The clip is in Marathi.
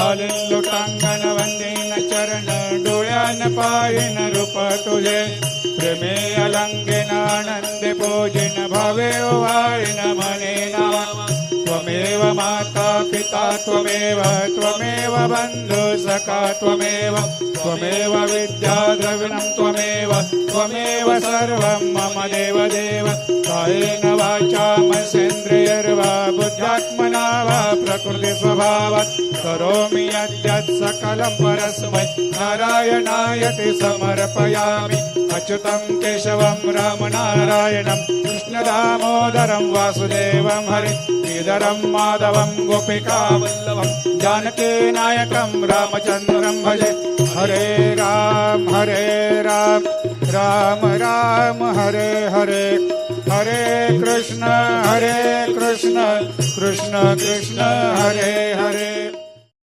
घालीन लोटांगण वंदीन चरण डोळ्यान पाहिन रूप तुझे प्रेमे अलंकेन आनंदे पूजिन भावे वाळीन मने नावा त्वमेव माता पिता त्वमेव त्वमेव बंधु सखा त्वमेव त्वमेव विद्या द्रविणं त्वमेव त्वमेव सर्वं मम देव देव कायेन वाचा मनसेन्द्रियर्वा बुद्ध्यात्मना वा प्रकृति स्वभावात् करोमि यद्यत् सकलं परस्मै नारायणायति समर्पयामि अच्युतं केशवं रामनारायणं कृष्णदामोदरं वासुदेवं हरि श्रीधरं माधवं गोपिकावल्लभं जानकीनायकं रामचन्द्रं भजे हरे राम राम राम हरे हरे हरे कृष्ण कृष्ण कृष्ण हरे हरे